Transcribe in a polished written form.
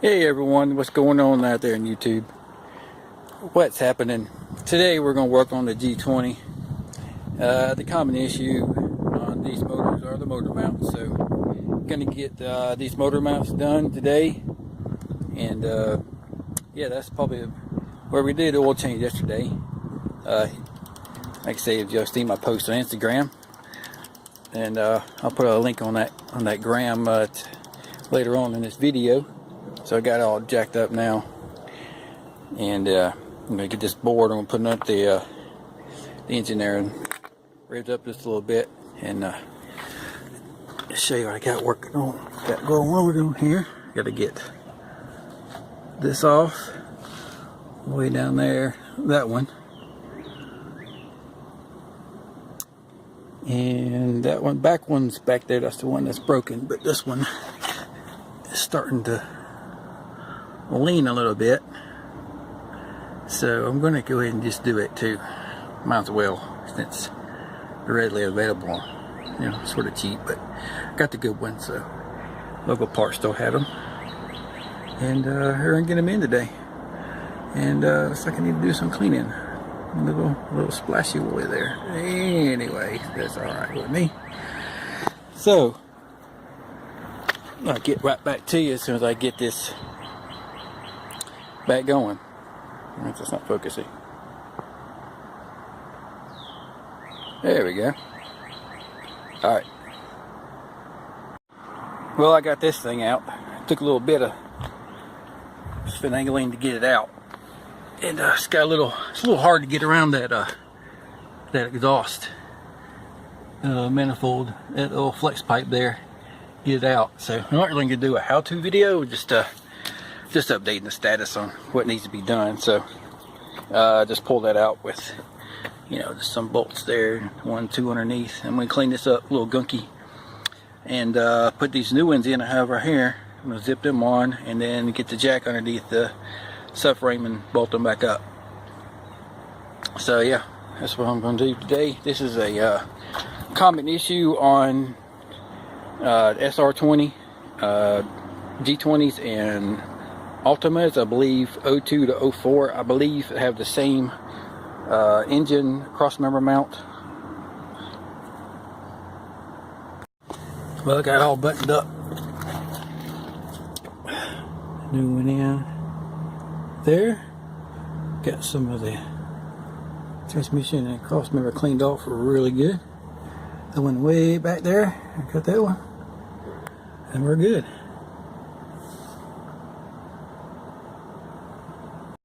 Hey everyone, what's going on out there on YouTube? What's happening? Today we're going to work on the G20. The common issue on these motors are the motor mounts. So going to get these motor mounts done today. And yeah, that's probably where we did the oil change yesterday. Like I say, if you've seen my post on Instagram. And I'll put a link on that gram later on in this video. So I got it all jacked up now, and I'm gonna get this board. I'm gonna put up the engine there and raise up just a little bit, and show you what I got working on. Got going on here. Got to get this off, way down there. That one, and that one, back one's back there. That's the one that's broken, but this one is starting to lean a little bit, so I'm going to go ahead and just do it too. Might as well, since they're readily available. You know, sort of cheap, but got the good one. So local parts still had them, and here I get them in today. And looks like I need to do some cleaning. A little splashy oil there. Anyway, that's all right with me. So I'll get right back to you as soon as I get this back going. That's not focusing. There we go. Alright. Well, I got this thing out. It took a little bit of finagling to get it out. And it's a little hard to get around that exhaust manifold, that little flex pipe there. Get it out. So I'm not really going to do a how-to video, just updating the status on what needs to be done. So just pull that out with, you know, just some bolts there, 1, 2 underneath. I'm going to clean this up, a little gunky, and put these new ones in I have right here. I'm going to zip them on and then get the jack underneath the subframe and bolt them back up. So yeah, that's what I'm going to do today. This is a common issue on SR20, G20s, and Ultimas. I believe O2 to 04, I believe, have the same engine cross member mount. Well, I got it all buttoned up. New one in there. Got some of the transmission and cross member cleaned off really good. That one way back there. I got that one, and we're good.